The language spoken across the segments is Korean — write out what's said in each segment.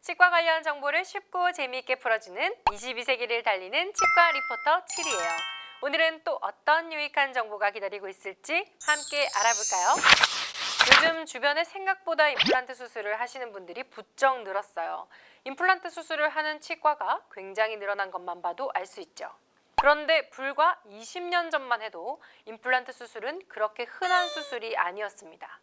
치과 관련 정보를 쉽고 재미있게 풀어주는 22세기를 달리는 치과 리포터 7이에요. 오늘은 또 어떤 유익한 정보가 기다리고 있을지 함께 알아볼까요? 요즘 주변에 생각보다 임플란트 수술을 하시는 분들이 부쩍 늘었어요. 임플란트 수술을 하는 치과가 굉장히 늘어난 것만 봐도 알 수 있죠. 그런데 불과 20년 전만 해도 임플란트 수술은 그렇게 흔한 수술이 아니었습니다.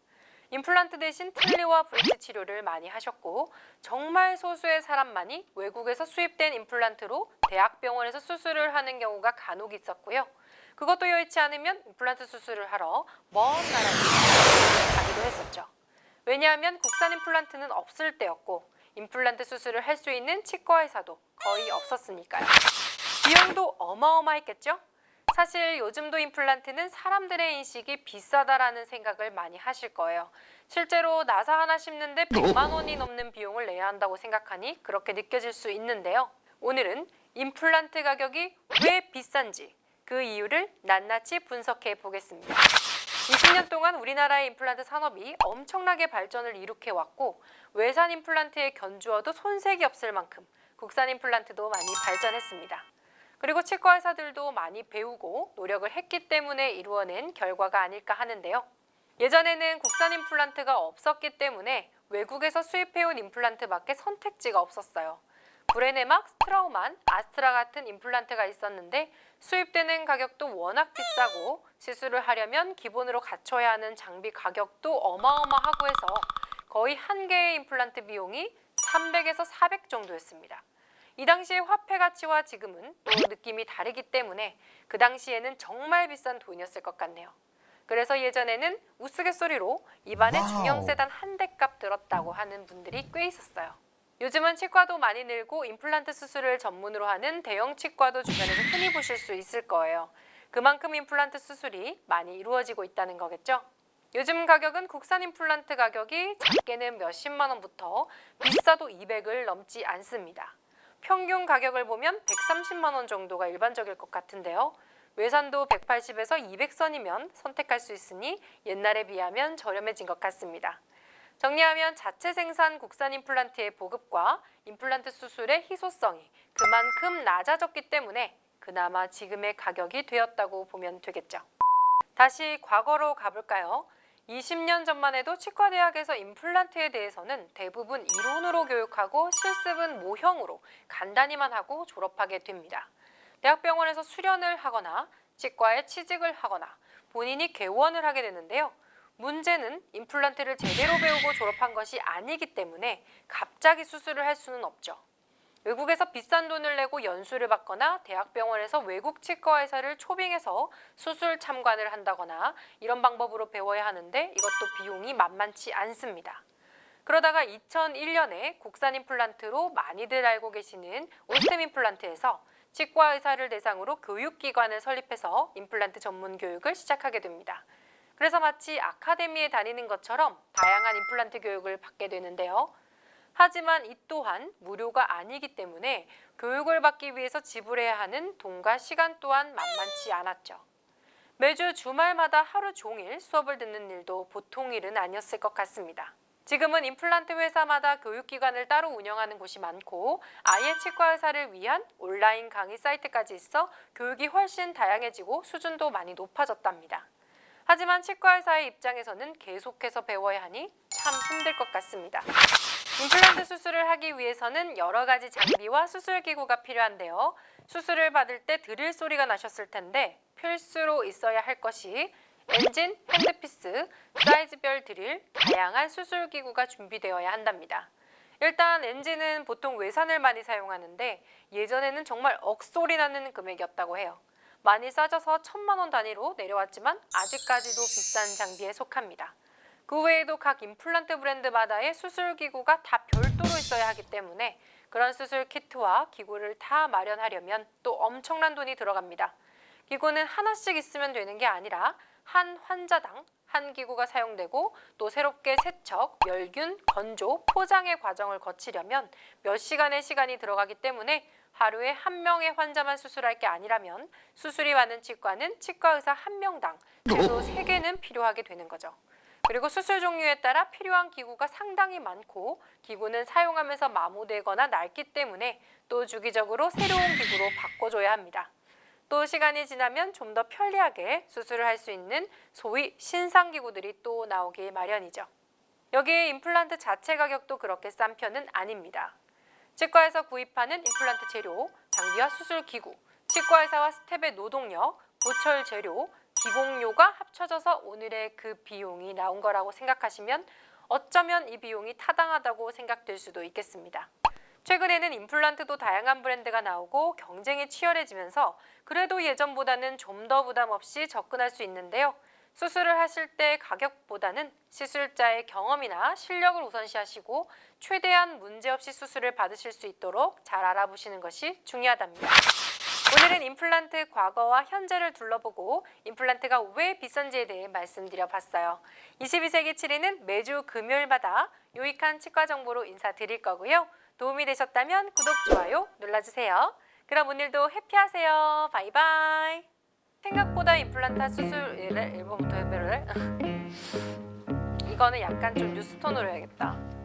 임플란트 대신 틀니와 브릿지 치료를 많이 하셨고 정말 소수의 사람만이 외국에서 수입된 임플란트로 대학병원에서 수술을 하는 경우가 간혹 있었고요. 그것도 여의치 않으면 임플란트 수술을 하러 먼 나라에 가기도 했었죠. 왜냐하면 국산 임플란트는 없을 때였고 임플란트 수술을 할 수 있는 치과 의사도 거의 없었으니까요. 비용도 어마어마했겠죠? 사실 요즘도 임플란트는 사람들의 인식이 비싸다라는 생각을 많이 하실 거예요. 실제로 나사 하나 심는데 100만 원이 넘는 비용을 내야 한다고 생각하니 그렇게 느껴질 수 있는데요. 오늘은 임플란트 가격이 왜 비싼지 그 이유를 낱낱이 분석해 보겠습니다. 20년 동안 우리나라의 임플란트 산업이 엄청나게 발전을 일으켜왔고 외산 임플란트에 견주어도 손색이 없을 만큼 국산 임플란트도 많이 발전했습니다. 그리고 치과 의사들도 많이 배우고 노력을 했기 때문에 이루어낸 결과가 아닐까 하는데요. 예전에는 국산 임플란트가 없었기 때문에 외국에서 수입해온 임플란트밖에 선택지가 없었어요. 브레네막, 스트라우만, 아스트라 같은 임플란트가 있었는데 수입되는 가격도 워낙 비싸고 시술을 하려면 기본으로 갖춰야 하는 장비 가격도 어마어마하고 해서 거의 한 개의 임플란트 비용이 300에서 400 정도였습니다. 이 당시의 화폐 가치와 지금은 또 느낌이 다르기 때문에 그 당시에는 정말 비싼 돈이었을 것 같네요. 그래서 예전에는 우스갯소리로 입안에 중형 세단 한 대 값 들었다고 하는 분들이 꽤 있었어요. 요즘은 치과도 많이 늘고 임플란트 수술을 전문으로 하는 대형 치과도 주변에서 흔히 보실 수 있을 거예요. 그만큼 임플란트 수술이 많이 이루어지고 있다는 거겠죠? 요즘 가격은 국산 임플란트 가격이 작게는 몇십만 원부터 비싸도 200을 넘지 않습니다. 평균 가격을 보면 130만 원 정도가 일반적일 것 같은데요. 외산도 180에서 200선이면 선택할 수 있으니 옛날에 비하면 저렴해진 것 같습니다. 정리하면 자체 생산 국산 임플란트의 보급과 임플란트 수술의 희소성이 그만큼 낮아졌기 때문에 그나마 지금의 가격이 되었다고 보면 되겠죠. 다시 과거로 가볼까요? 20년 전만 해도 치과대학에서 임플란트에 대해서는 대부분 이론으로 교육하고 실습은 모형으로 간단히만 하고 졸업하게 됩니다. 대학병원에서 수련을 하거나 치과에 취직을 하거나 본인이 개원을 하게 되는데요. 문제는 임플란트를 제대로 배우고 졸업한 것이 아니기 때문에 갑자기 수술을 할 수는 없죠. 외국에서 비싼 돈을 내고 연수를 받거나 대학병원에서 외국 치과 의사를 초빙해서 수술 참관을 한다거나 이런 방법으로 배워야 하는데 이것도 비용이 만만치 않습니다. 그러다가 2001년에 국산 임플란트로 많이들 알고 계시는 오스템 임플란트에서 치과 의사를 대상으로 교육기관을 설립해서 임플란트 전문 교육을 시작하게 됩니다. 그래서 마치 아카데미에 다니는 것처럼 다양한 임플란트 교육을 받게 되는데요. 하지만 이 또한 무료가 아니기 때문에 교육을 받기 위해서 지불해야 하는 돈과 시간 또한 만만치 않았죠. 매주 주말마다 하루 종일 수업을 듣는 일도 보통 일은 아니었을 것 같습니다. 지금은 임플란트 회사마다 교육기관을 따로 운영하는 곳이 많고 아예 치과 의사를 위한 온라인 강의 사이트까지 있어 교육이 훨씬 다양해지고 수준도 많이 높아졌답니다. 하지만 치과 의사의 입장에서는 계속해서 배워야 하니 참 힘들 것 같습니다. 임플란트 수술을 하기 위해서는 여러 가지 장비와 수술기구가 필요한데요. 수술을 받을 때 드릴 소리가 나셨을 텐데 필수로 있어야 할 것이 엔진, 핸드피스, 사이즈별 드릴, 다양한 수술기구가 준비되어야 한답니다. 일단 엔진은 보통 외산을 많이 사용하는데 예전에는 정말 억소리 나는 금액이었다고 해요. 많이 싸져서 1000만 원 단위로 내려왔지만 아직까지도 비싼 장비에 속합니다. 그 외에도 각 임플란트 브랜드마다의 수술기구가 다 별도로 있어야 하기 때문에 그런 수술 키트와 기구를 다 마련하려면 또 엄청난 돈이 들어갑니다. 기구는 하나씩 있으면 되는 게 아니라 한 환자당 한 기구가 사용되고 또 새롭게 세척, 멸균, 건조, 포장의 과정을 거치려면 몇 시간의 시간이 들어가기 때문에 하루에 한 명의 환자만 수술할 게 아니라면 수술이 많은 치과는 치과 의사 한 명당 최소 3개는 필요하게 되는 거죠. 그리고 수술 종류에 따라 필요한 기구가 상당히 많고 기구는 사용하면서 마모되거나 낡기 때문에 또 주기적으로 새로운 기구로 바꿔줘야 합니다. 또 시간이 지나면 좀 더 편리하게 수술을 할 수 있는 소위 신상 기구들이 또 나오기 마련이죠. 여기에 임플란트 자체 가격도 그렇게 싼 편은 아닙니다. 치과에서 구입하는 임플란트 재료, 장비와 수술 기구, 치과의사와 스텝의 노동력, 보철 재료, 기공료가 합쳐져서 오늘의 그 비용이 나온 거라고 생각하시면 어쩌면 이 비용이 타당하다고 생각될 수도 있겠습니다. 최근에는 임플란트도 다양한 브랜드가 나오고 경쟁이 치열해지면서 그래도 예전보다는 좀 더 부담 없이 접근할 수 있는데요. 수술을 하실 때 가격보다는 시술자의 경험이나 실력을 우선시하시고 최대한 문제없이 수술을 받으실 수 있도록 잘 알아보시는 것이 중요하답니다. 오늘은 임플란트 과거와 현재를 둘러보고 임플란트가 왜 비싼지에 대해 말씀드려 봤어요. 22세기 7위는 매주 금요일마다 유익한 치과 정보로 인사드릴 거고요. 도움이 되셨다면 구독, 좋아요 눌러주세요. 그럼 오늘도 해피하세요. 바이바이. 생각보다 임플란트 수술 1번부터 해배를 이거는 약간 좀 뉴스톤으로 해야겠다.